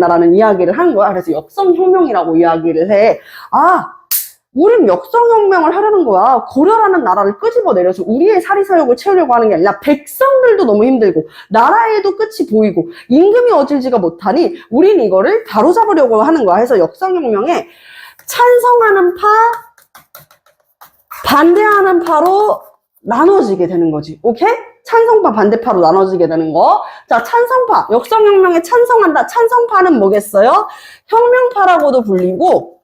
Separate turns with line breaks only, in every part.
라는 이야기를 한 거야. 그래서 역성혁명이라고 이야기를 해. 아, 우린 역성혁명을 하려는 거야. 고려라는 나라를 끄집어내려서 우리의 사리사욕을 채우려고 하는 게 아니라 백성들도 너무 힘들고 나라에도 끝이 보이고 임금이 어질지가 못하니 우린 이거를 바로잡으려고 하는 거야. 해서 역성혁명에 찬성하는 파, 반대하는 파로 나눠지게 되는 거지. 오케이? 찬성파, 반대파로 나눠지게 되는 거. 자, 찬성파. 역성혁명에 찬성한다. 찬성파는 뭐겠어요? 혁명파라고도 불리고,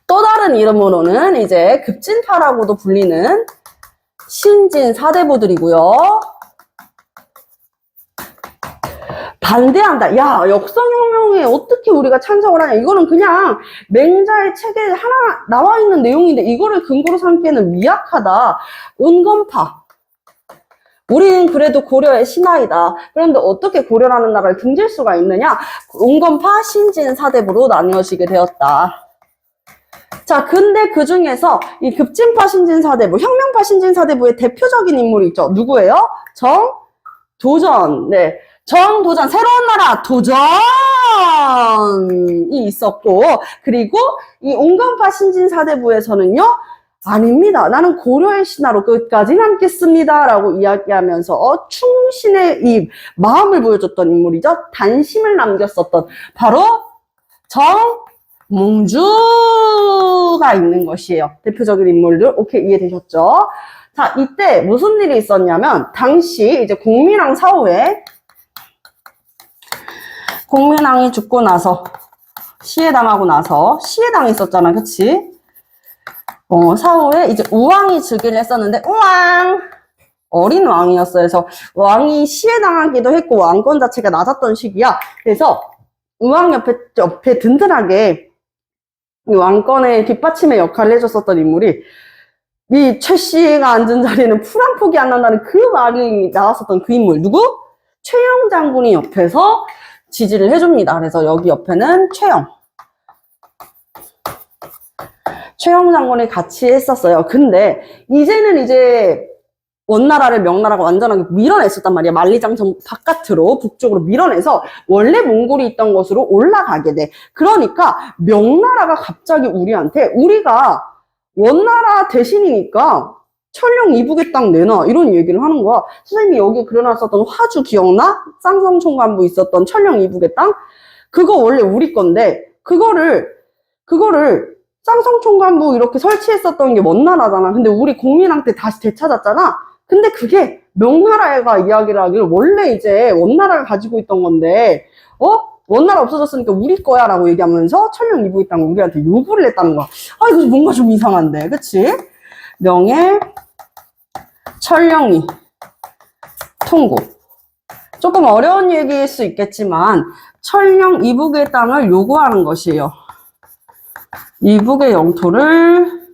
또 다른 이름으로는 이제 급진파라고도 불리는 신진 사대부들이고요. 반대한다. 야, 역성혁명에 어떻게 우리가 찬성을 하냐. 이거는 그냥 맹자의 책에 하나 나와 있는 내용인데 이거를 근거로 삼기에는 미약하다. 은건파. 우리는 그래도 고려의 신하이다. 그런데 어떻게 고려라는 나라를 등질 수가 있느냐? 은건파, 신진 사대부로 나뉘어지게 되었다. 자, 근데 그 중에서 이 급진파 신진사대부, 혁명파 신진사대부의 대표적인 인물이 있죠. 누구예요? 정도전. 네. 정도전, 새로운 나라 도전이 있었고, 그리고 이 은건파 신진사대부에서는요, 아닙니다. 나는 고려의 신하로 끝까지 남겠습니다. 라고 이야기하면서 충신의 이 마음을 보여줬던 인물이죠. 단심을 남겼었던 바로 정몽주가 있는 것이에요. 대표적인 인물들. 오케이, 이해되셨죠? 자, 이때 무슨 일이 있었냐면 당시 이제 공민왕 사후에 공민왕이 죽고 나서 시해당하고 나서 시해당이 있었잖아. 그치? 사후에 이제 우왕이 즉위를 했었는데 우왕! 어린 왕이었어요. 그래서 왕이 시해당하기도 했고 왕권 자체가 낮았던 시기야. 그래서 우왕 옆에 든든하게 이 왕권의 뒷받침의 역할을 해줬었던 인물이 이 최씨가 앉은 자리에는 풀 한 폭이 안 난다는 그 말이 나왔었던 그 인물. 누구? 최영 장군이 옆에서 지지를 해줍니다. 그래서 여기 옆에는 최영 장군이 같이 했었어요. 근데 이제는 이제 원나라를 명나라가 완전하게 밀어냈었단 말이야. 만리장성 바깥으로 북쪽으로 밀어내서 원래 몽골이 있던 곳으로 올라가게 돼. 그러니까 명나라가 갑자기 우리한테 우리가 원나라 대신이니까 천령 이북의 땅 내놔 이런 얘기를 하는 거야. 선생님이 여기 그려놨었던 화주 기억나? 쌍성총관부 있었던 천령 이북의 땅? 그거 원래 우리 건데 그거를 쌍성총관부 이렇게 설치했었던 게 원나라잖아. 근데 우리 공민왕 때 다시 되찾았잖아. 근데 그게 명나라가 이야기를 하기를 원래 이제 원나라가 가지고 있던 건데 원나라 없어졌으니까 우리 거야 라고 얘기하면서 천령 이북의 땅을 우리한테 요구를 했다는 거야. 아, 이거 뭔가 좀 이상한데, 그치? 명예 천령이 통고. 조금 어려운 얘기일 수 있겠지만 천령 이북의 땅을 요구하는 것이에요. 이북의 영토를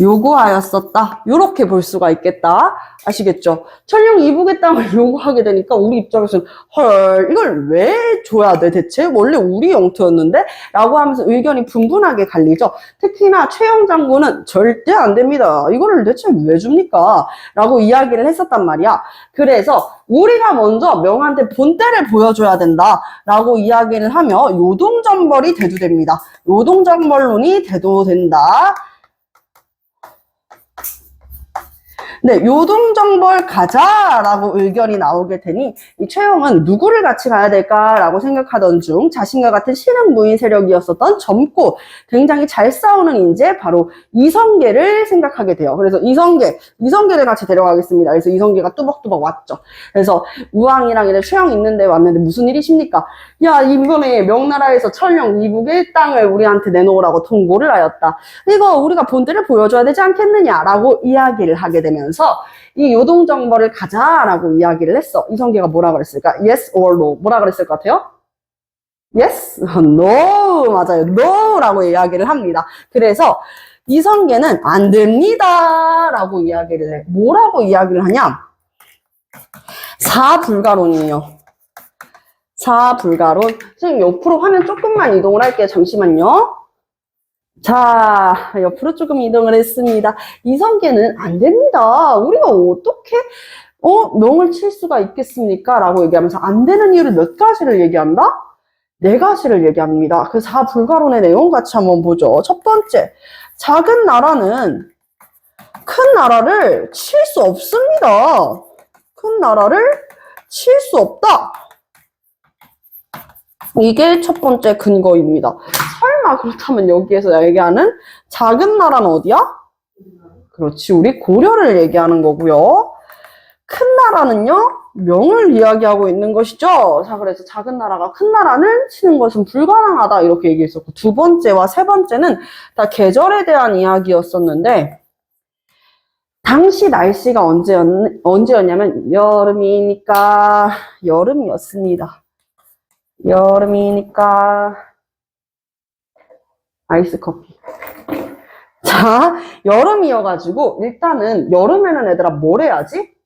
요구하였었다. 이렇게 볼 수가 있겠다. 아시겠죠? 천령 이북의 땅을 요구하게 되니까 우리 입장에서는 헐, 이걸 왜 줘야 돼 대체? 원래 우리 영토였는데? 라고 하면서 의견이 분분하게 갈리죠. 특히나 최영 장군은 절대 안 됩니다. 이거를 대체 왜 줍니까? 라고 이야기를 했었단 말이야. 그래서 우리가 먼저 명한테 본때를 보여줘야 된다. 라고 이야기를 하며 요동정벌이 대두됩니다. 요동정벌론이 대두된다. 네, 요동정벌 가자라고 의견이 나오게 되니 이 최영은 누구를 같이 가야 될까라고 생각하던 중 자신과 같은 신흥무인 세력이었었던 젊고 굉장히 잘 싸우는 인재 바로 이성계를 생각하게 돼요. 그래서 이성계를 같이 데려가겠습니다. 그래서 이성계가 뚜벅뚜벅 왔죠. 그래서 우왕이랑 이제 최영 있는데 왔는데 무슨 일이십니까? 야, 이번에 명나라에서 천령 이북의 땅을 우리한테 내놓으라고 통보를 하였다. 이거 우리가 본때를 보여줘야 되지 않겠느냐라고 이야기를 하게 되면서 이 요동정벌을 가자라고 이야기를 했어. 이성계가 뭐라 그랬을까? Yes or no. 뭐라 그랬을 것 같아요? Yes? No. 맞아요. No 라고 이야기를 합니다. 그래서 이성계는 안 됩니다 라고 이야기를 해. 뭐라고 이야기를 하냐? 사불가론이에요. 사불가론. 선생님 옆으로 화면 조금만 이동을 할게요. 잠시만요. 자, 옆으로 조금 이동을 했습니다. 이성계는 안 됩니다. 우리가 어떻게 명을 칠 수가 있겠습니까? 라고 얘기하면서 안 되는 이유를 몇 가지를 얘기한다? 네 가지를 얘기합니다. 그 4불가론의 내용 같이 한번 보죠. 첫 번째, 작은 나라는 큰 나라를 칠 수 없습니다. 큰 나라를 칠 수 없다. 이게 첫 번째 근거입니다. 설마 그렇다면 여기에서 얘기하는 작은 나라는 어디야? 그렇지, 우리 고려를 얘기하는 거고요. 큰 나라는요, 명을 이야기하고 있는 것이죠. 자, 그래서 작은 나라가 큰 나라를 치는 것은 불가능하다 이렇게 얘기했었고, 두 번째와 세 번째는 다 계절에 대한 이야기였었는데, 당시 날씨가 언제였냐면 여름이니까 여름이었습니다. 여름이니까 아이스 커피. 자, 여름이어가지고 일단은 여름에는 얘들아 뭘 해야지?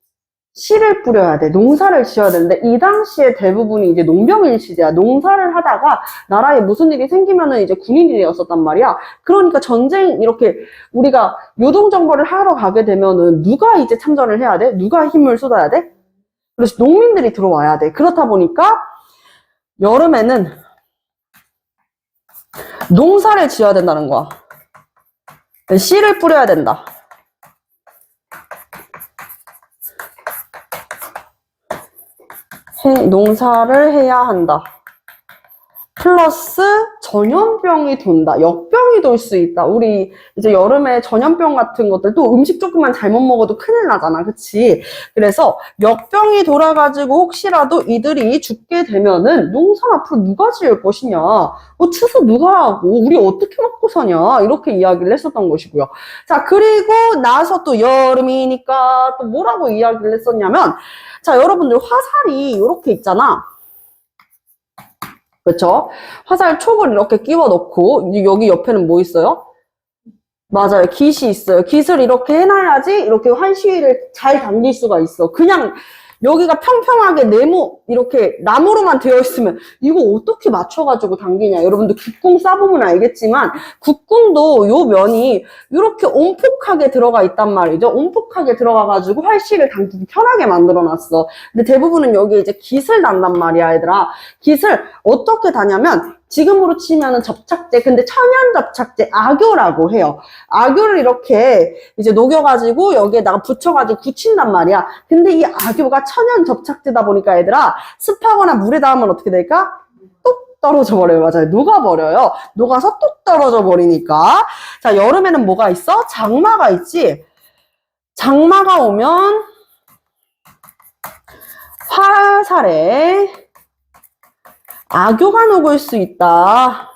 씨를 뿌려야 돼. 농사를 지어야 되는데 이 당시에 대부분이 이제 농경일 시대야. 농사를 하다가 나라에 무슨 일이 생기면은 이제 군인이 되었었단 말이야. 그러니까 전쟁 이렇게 우리가 요동정벌을 하러 가게 되면은 누가 이제 참전을 해야 돼? 누가 힘을 쏟아야 돼? 그래서 농민들이 들어와야 돼. 그렇다 보니까 여름에는 농사를 지어야 된다는 거야. 씨를 뿌려야 된다. 농사를 해야 한다. 플러스 전염병이 돈다. 역병이 돌 수 있다. 우리 이제 여름에 전염병 같은 것들 또 음식 조금만 잘못 먹어도 큰일 나잖아. 그치? 그래서 역병이 돌아가지고 혹시라도 이들이 죽게 되면은 농사 앞으로 누가 지을 것이냐. 추수 누가 하고 우리 어떻게 먹고 사냐. 이렇게 이야기를 했었던 것이고요. 자, 그리고 나서 또 여름이니까 또 뭐라고 이야기를 했었냐면 자, 여러분들 화살이 이렇게 있잖아. 그쵸? 화살 촉을 이렇게 끼워 넣고 여기 옆에는 뭐 있어요? 맞아요. 깃이 있어요. 깃을 이렇게 해놔야지 이렇게 환시위를 잘 당길 수가 있어. 그냥 여기가 평평하게 이렇게 나무로만 되어 있으면 이거 어떻게 맞춰가지고 당기냐. 여러분들 국궁 쏴보면 알겠지만 국궁도 요 면이 이렇게 온폭하게 들어가 있단 말이죠. 온폭하게 들어가가지고 활시를 당기기 편하게 만들어놨어. 근데 대부분은 여기 이제 깃을 단단 말이야, 얘들아. 깃을 어떻게 다냐면 지금으로 치면은 접착제, 근데 천연 접착제, 악교라고 해요. 악교를 이렇게 이제 녹여가지고 여기에다가 붙여가지고 굳힌단 말이야. 근데 이 악교가 천연 접착제다 보니까 얘들아, 습하거나 물에 닿으면 어떻게 될까? 뚝 떨어져 버려요. 맞아요. 녹아버려요. 녹아서 뚝 떨어져 버리니까. 자, 여름에는 뭐가 있어? 장마가 있지? 장마가 오면 화살에 악교가 녹을 수 있다.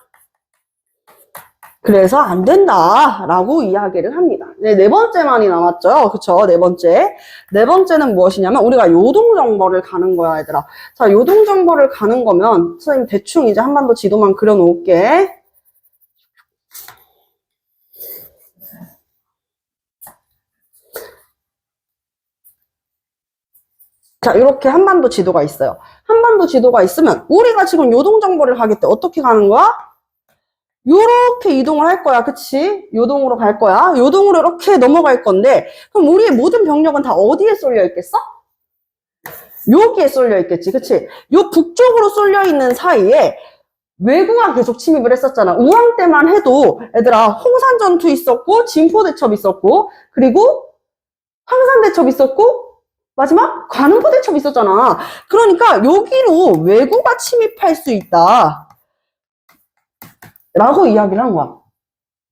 그래서 안 된다라고 이야기를 합니다. 네 번째만이 남았죠. 그쵸? 네 번째. 네 번째는 무엇이냐면 우리가 요동정벌을 가는 거야, 얘들아. 자, 요동정벌을 가는 거면 선생님 대충 이제 한반도 지도만 그려놓을게. 자, 이렇게 한반도 지도가 있어요. 한반도 지도가 있으면 우리가 지금 요동정벌을 가기 때 어떻게 가는 거야? 요렇게 이동을 할 거야. 그치? 요동으로 갈 거야. 요동으로 이렇게 넘어갈 건데 그럼 우리의 모든 병력은 다 어디에 쏠려 있겠어? 여기에 쏠려 있겠지. 그치? 요 북쪽으로 쏠려 있는 사이에 왜구가 계속 침입을 했었잖아. 우왕 때만 해도 얘들아 홍산전투 있었고 진포대첩 있었고 그리고 황산대첩 있었고 마지막 관음포대첩 있었잖아. 그러니까 여기로 왜구가 침입할 수 있다 라고 이야기를 한 거야.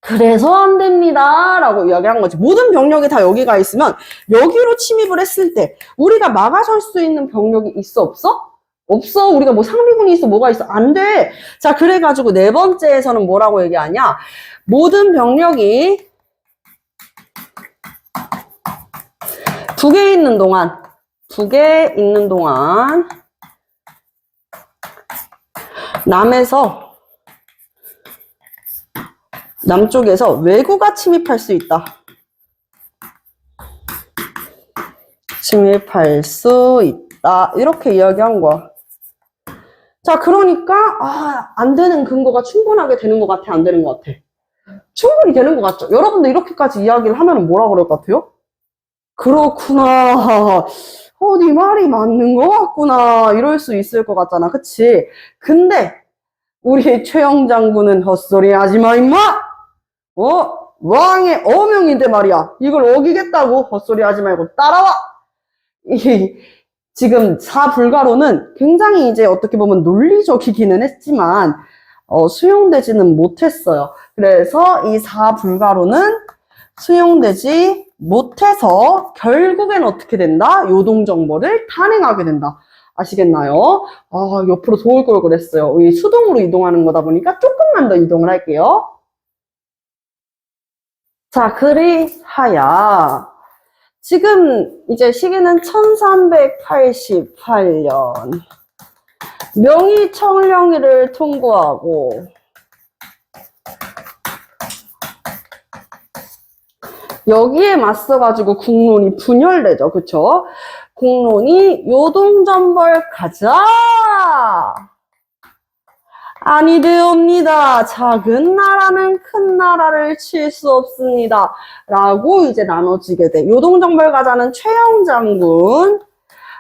그래서 안 됩니다 라고 이야기를 한 거지. 모든 병력이 다 여기가 있으면 여기로 침입을 했을 때 우리가 막아설 수 있는 병력이 있어 없어? 없어. 우리가 뭐 상비군이 있어 뭐가 있어? 안 돼. 자, 그래가지고 네 번째에서는 뭐라고 얘기하냐. 모든 병력이 북에 있는 동안 남쪽에서 왜구가 침입할 수 있다. 침입할 수 있다. 이렇게 이야기한 거야. 자, 그러니까 안 되는 근거가 충분하게 되는 것 같아? 안 되는 것 같아? 충분히 되는 것 같죠? 여러분들 이렇게까지 이야기를 하면 뭐라 그럴 것 같아요? 그렇구나. 네 말이 맞는 것 같구나. 이럴 수 있을 것 같잖아. 그치? 근데, 우리 최영 장군은 헛소리 하지 마, 임마! 왕의 어명인데 말이야. 이걸 어기겠다고 헛소리 하지 말고 따라와! 이, 지금 사불가로는 굉장히 이제 어떻게 보면 논리적이기는 했지만, 수용되지는 못했어요. 그래서 이 사불가로는 수용되지 못해서 결국엔 어떻게 된다? 요동정벌을 단행하게 된다. 아시겠나요? 옆으로 도울 걸 그랬어요. 이 수동으로 이동하는 거다 보니까 조금만 더 이동을 할게요. 자, 그리하여 지금 이제 시기는 1388년 명의청령위를 통과하고 여기에 맞서가지고 국론이 분열되죠. 그쵸? 국론이 요동정벌 가자! 아니되옵니다. 작은 나라는 큰 나라를 칠 수 없습니다. 라고 이제 나눠지게 돼. 요동정벌 가자는 최영 장군.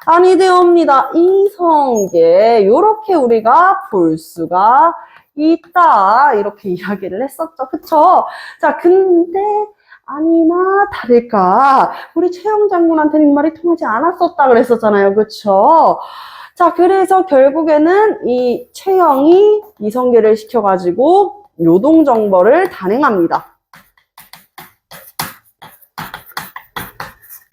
아니되옵니다. 이성계. 요렇게 우리가 볼 수가 있다. 이렇게 이야기를 했었죠. 그쵸? 자, 근데 아니나 다를까 우리 최영 장군한테는 이 말이 통하지 않았었다 그랬었잖아요. 그쵸? 자, 그래서 결국에는 이 최영이 이성계를 시켜가지고 요동정벌을 단행합니다.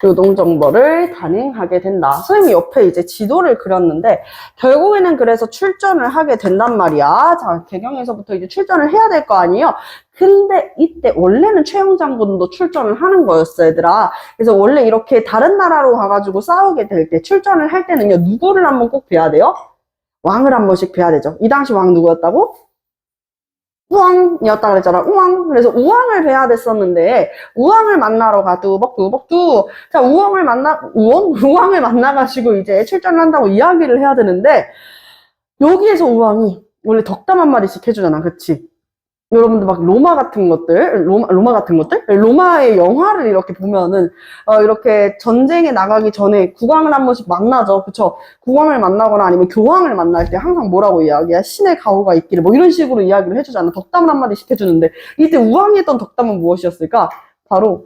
요동정벌을 단행하게 된다. 선생님이 옆에 이제 지도를 그렸는데 결국에는 그래서 출전을 하게 된단 말이야. 자, 개경에서부터 이제 출전을 해야 될 거 아니에요. 근데 이때 원래는 최영 장군도 출전을 하는 거였어, 얘들아. 그래서 원래 이렇게 다른 나라로 가가지고 싸우게 될 때 출전을 할 때는요, 누구를 한번 꼭 뵈야 돼요? 왕을 한 번씩 뵈야 되죠. 이 당시 왕 누구였다고? 우왕이었다 그랬잖아. 우왕. 그래서 우왕을 뵈야 됐었는데 우왕을 만나러 가. 뚜벅뚜벅뚜. 자, 우왕을 만나가지고 이제 출전을 한다고 이야기를 해야 되는데 여기에서 우왕이 원래 덕담 한 마디씩 해주잖아. 그치? 여러분들 막 로마 같은 것들, 로마의 영화를 이렇게 보면은, 이렇게 전쟁에 나가기 전에 국왕을 한 번씩 만나죠. 그쵸? 국왕을 만나거나 아니면 교황을 만날 때 항상 뭐라고 이야기해? 신의 가호가 있기를, 뭐 이런 식으로 이야기를 해주잖아. 덕담을 한마디씩 해주는데, 이때 우왕이 했던 덕담은 무엇이었을까? 바로,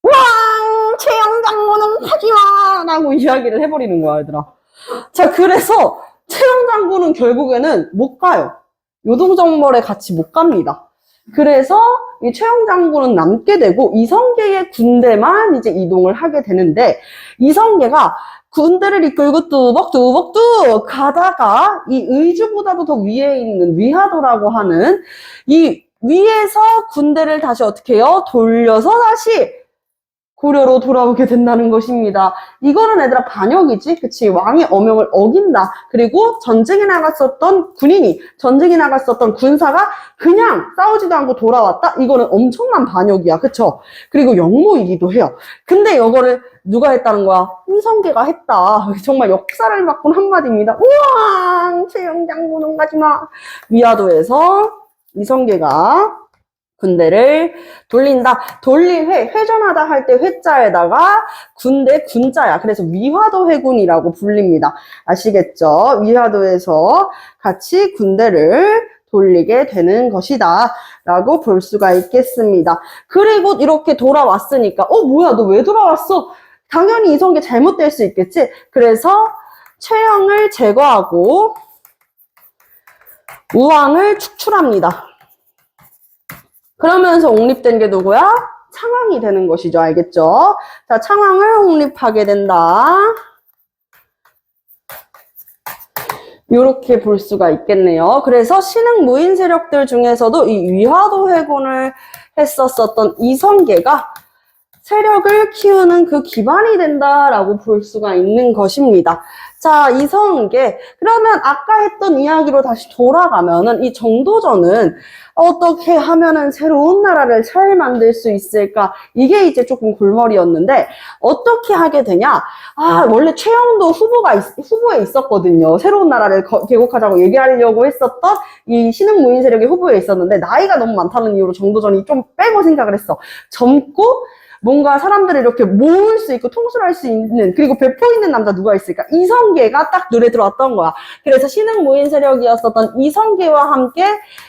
우왕! 최영 장군은 하지마! 라고 이야기를 해버리는 거야, 얘들아. 자, 그래서 최영 장군은 결국에는 못 가요. 요동정벌에 같이 못 갑니다. 그래서 이 최영 장군은 남게 되고 이성계의 군대만 이제 이동을 하게 되는데 이성계가 군대를 이끌고 뚜벅뚜벅뚜 가다가 이 의주보다도 더 위에 있는 위하도라고 하는 이 위에서 군대를 다시 어떻게 해요? 돌려서 다시 고려로 돌아오게 된다는 것입니다. 이거는 얘들아 반역이지? 그치? 왕의 어명을 어긴다. 그리고 전쟁에 나갔었던 군인이, 전쟁에 나갔었던 군사가 그냥 싸우지도 않고 돌아왔다? 이거는 엄청난 반역이야. 그쵸? 그리고 역모이기도 해요. 근데 이거를 누가 했다는 거야? 이성계가 했다. 정말 역사를 바꾼 한마디입니다. 우와! 최영 장군은 가지마. 위화도에서 이성계가 군대를 돌린다. 돌릴 회전하다 할 때 회자에다가 군대 군자야. 그래서 위화도 회군이라고 불립니다. 아시겠죠? 위화도에서 같이 군대를 돌리게 되는 것이다. 라고 볼 수가 있겠습니다. 그리고 이렇게 돌아왔으니까 뭐야 너 왜 돌아왔어? 당연히 이성계 잘못될 수 있겠지? 그래서 최영을 제거하고 우왕을 축출합니다. 그러면서 옹립된 게 누구야? 창왕이 되는 것이죠. 알겠죠? 자, 창왕을 옹립하게 된다. 이렇게 볼 수가 있겠네요. 그래서 신흥 무인 세력들 중에서도 이 위화도 회군을 했었던 이성계가 세력을 키우는 그 기반이 된다라고 볼 수가 있는 것입니다. 자, 이성계. 그러면 아까 했던 이야기로 다시 돌아가면은 이 정도전은 어떻게 하면은 새로운 나라를 잘 만들 수 있을까? 이게 이제 조금 골머리였는데 어떻게 하게 되냐? 원래 최영도 후보에 있었거든요. 새로운 나라를 개국하자고 얘기하려고 했었던 이 신흥 무인 세력이 후보에 있었는데 나이가 너무 많다는 이유로 정도전이 좀 빼고 생각을 했어. 젊고 뭔가 사람들을 이렇게 모을 수 있고 통솔할 수 있는, 그리고 배포 있는 남자 누가 있을까? 이성계가 딱 눈에 들어왔던 거야. 그래서 신흥무인 세력이었었던 이성계와 함께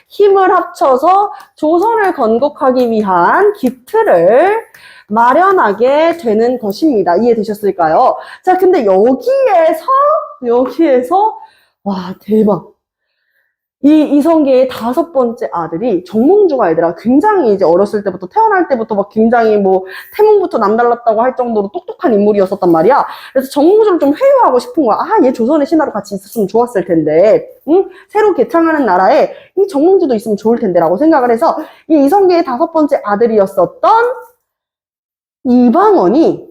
힘을 합쳐서 조선을 건국하기 위한 기틀을 마련하게 되는 것입니다. 이해되셨을까요? 자, 근데 여기에서, 와, 대박. 이 이성계의 5번째 아들이 정몽주가 얘들아 굉장히 이제 어렸을 때부터 태어날 때부터 막 굉장히 뭐 태몽부터 남달랐다고 할 정도로 똑똑한 인물이었었단 말이야. 그래서 정몽주를 좀 회유하고 싶은 거야. 아, 얘 조선의 신하로 같이 있었으면 좋았을 텐데, 응? 새로 개창하는 나라에 이 정몽주도 있으면 좋을 텐데라고 생각을 해서 이 이성계의 5번째 아들이었었던 이방원이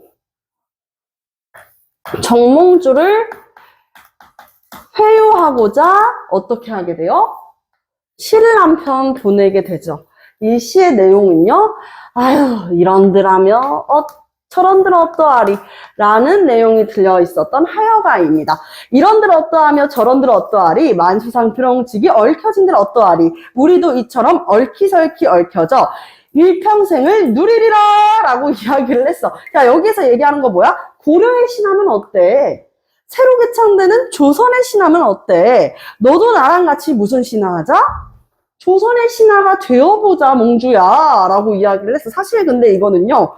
정몽주를 회유하고자 어떻게 하게 돼요? 시를 한 편 보내게 되죠. 이 시의 내용은요, 아유, 이런들하며 저런들 어떠하리 라는 내용이 들려 있었던 하여가입니다. 이런들 어떠하며 저런들 어떠하리, 만시상 드렁치기 얽혀진들 어떠하리, 우리도 이처럼 얽히설키 얽혀져 일평생을 누리리라 라고 이야기를 했어. 야, 여기서 얘기하는 거 뭐야? 고려의 신하면 어때? 새로 개창되는 조선의 신하면 어때? 너도 나랑 같이 무슨 신하 하자? 조선의 신하가 되어보자, 몽주야 라고 이야기를 했어. 사실 근데 이거는요,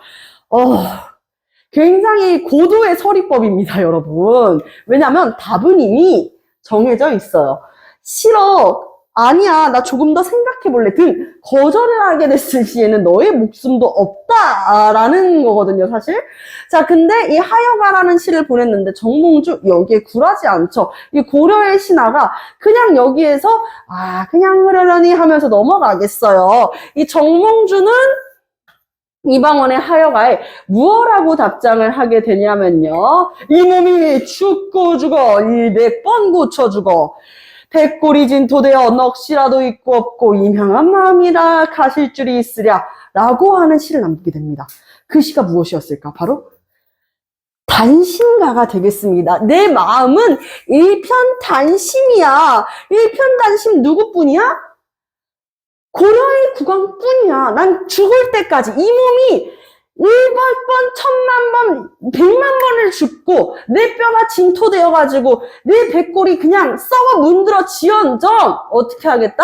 굉장히 고도의 서리법입니다, 여러분. 왜냐면 답은 이미 정해져 있어요. 싫어. 아니야, 나 조금 더 생각해볼래 등 거절을 하게 됐을 시에는 너의 목숨도 없다라는 거거든요, 사실. 자, 근데 이 하여가라는 시를 보냈는데 정몽주 여기에 굴하지 않죠. 이 고려의 신하가 그냥 여기에서 그냥 그러려니 하면서 넘어가겠어요. 이 정몽주는 이방원의 하여가에 무엇라고 답장을 하게 되냐면요. 이 몸이 죽고 죽어, 이 100번 고쳐 죽어. 백골이 진토되어 넋이라도 있고 없고 임향한 마음이라 가실 줄이 있으랴 라고 하는 시를 남기게 됩니다. 그 시가 무엇이었을까? 바로 단심가가 되겠습니다. 내 마음은 일편단심이야. 일편단심 누구뿐이야? 고려의 국왕뿐이야. 난 죽을 때까지 이 몸이 100번, 1000만 번, 100만 번을 죽고 내 뼈가 진토되어가지고 내 백골이 그냥 썩어 문드러 지언정 어떻게 하겠다?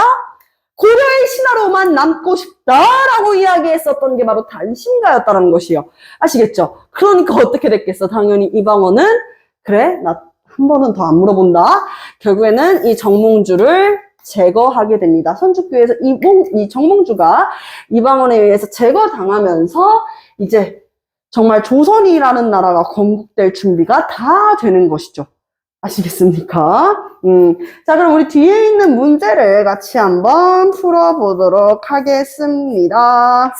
고려의 신하로만 남고 싶다라고 이야기했었던 게 바로 단심가였다는 것이요. 아시겠죠? 그러니까 어떻게 됐겠어? 당연히 이방원은 그래? 나 한 번은 더 안 물어본다. 결국에는 이 정몽주를 제거하게 됩니다. 선주교에서 이 정몽주가 이방원에 의해서 제거당하면서 이제 정말 조선이라는 나라가 건국될 준비가 다 되는 것이죠. 아시겠습니까? 자, 그럼 우리 뒤에 있는 문제를 같이 한번 풀어보도록 하겠습니다. 야!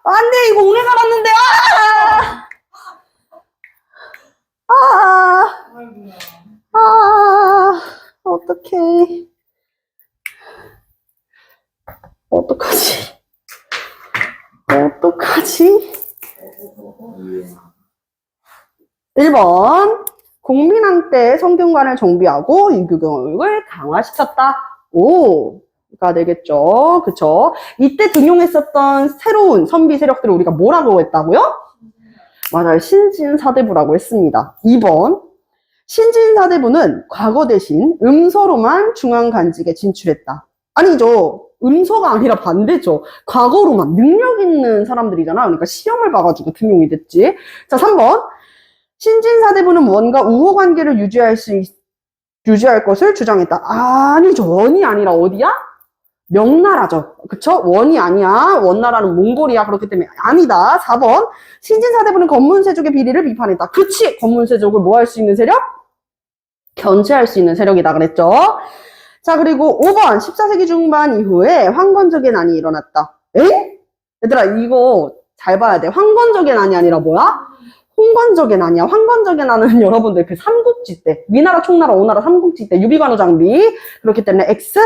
안 돼! 이거 오래 갈았는데! 어떡해. 어떡하지? 1번 공민왕 때 성균관을 정비하고 유교교육을 강화시켰다. 가 되겠죠. 그쵸? 이때 등용했었던 새로운 선비 세력들을 우리가 뭐라고 했다고요? 맞아요. 신진사대부라고 했습니다. 2번 신진사대부는 과거 대신 음서로만 중앙간직에 진출했다. 아니죠. 음서가 아니라 반대죠. 과거로만 능력 있는 사람들이잖아. 그러니까 시험을 봐가지고 등용이 됐지. 자, 3번 신진사대부는 원과 우호 관계를 유지할 것을 주장했다. 아니죠. 원이 아니라 어디야? 명나라죠. 그쵸? 원이 아니야. 원나라는 몽골이야. 그렇기 때문에 아니다. 4번 신진사대부는 건문세족의 비리를 비판했다. 그치? 건문세족을 뭐 할 수 있는 세력? 견제할 수 있는 세력이다 그랬죠. 자, 그리고 5번 14세기 중반 이후에 황건적의 난이 일어났다. 에? 얘들아 이거 잘 봐야 돼. 황건적의 난이 아니라 뭐야? 홍건적의 난이야. 황건적의 난은 여러분들 그 삼국지 때 위나라, 총나라, 오나라 삼국지 때 유비관우 장비. 그렇기 때문에 X.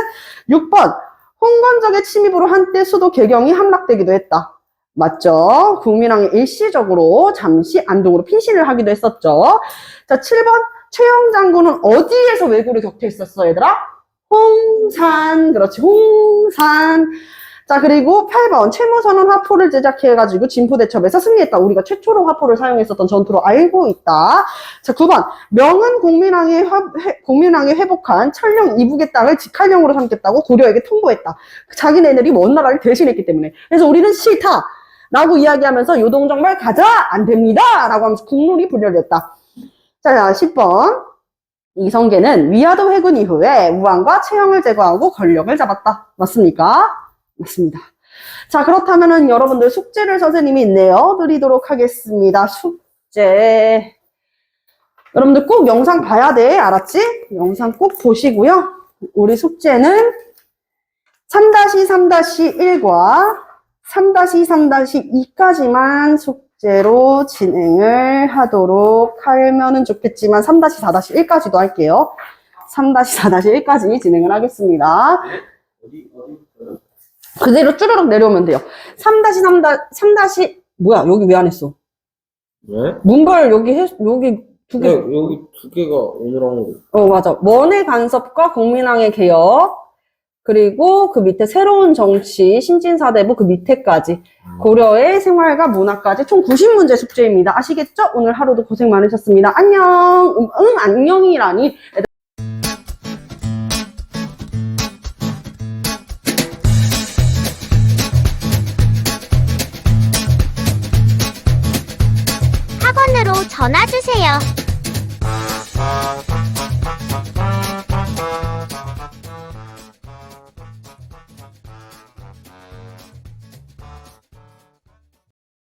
6번 홍건적의 침입으로 한때 수도 개경이 함락되기도 했다. 맞죠? 국민왕이 일시적으로 잠시 안동으로 피신을 하기도 했었죠. 자, 7번 최영 장군은 어디에서 왜구를 격퇴했었어, 얘들아? 홍산. 그렇지, 홍산. 자, 그리고 8번 최무선은 화포를 제작해가지고 진포대첩에서 승리했다. 우리가 최초로 화포를 사용했었던 전투로 알고 있다. 자, 9번 명은 공민왕이 회복한 천령 이북의 땅을 직할령으로 삼겠다고 고려에게 통보했다. 자기네들이 먼 나라를 대신했기 때문에. 그래서 우리는 싫다 라고 이야기하면서 요동정벌 가자! 안 됩니다! 라고 하면서 국룰이 분열됐다. 자, 10번 이성계는 위화도 회군 이후에 우왕과 최영을 제거하고 권력을 잡았다. 맞습니까? 맞습니다. 자, 그렇다면은 여러분들 숙제를 선생님이 내어드리도록 하겠습니다. 숙제. 여러분들 꼭 영상 봐야 돼. 알았지? 영상 꼭 보시고요. 우리 숙제는 3-3-1과 3-3-2까지만 숙제로 진행을 하도록 하면은 좋겠지만 3-4-1까지도 할게요. 3-4-1까지 진행을 하겠습니다. 그대로 쭈르륵 내려오면 돼요. 3-3, 뭐야, 여기 왜 안 했어?
왜?
문벌 여기 두 개.
네, 여기 두 개가 오늘 한 거.
맞아. 원의 간섭과 공민왕의 개혁. 그리고 그 밑에 새로운 정치, 신진사대부 그 밑에까지. 고려의 생활과 문화까지 총 90문제 숙제입니다. 아시겠죠? 오늘 하루도 고생 많으셨습니다. 안녕. 안녕이라니.
학원으로 전화 주세요.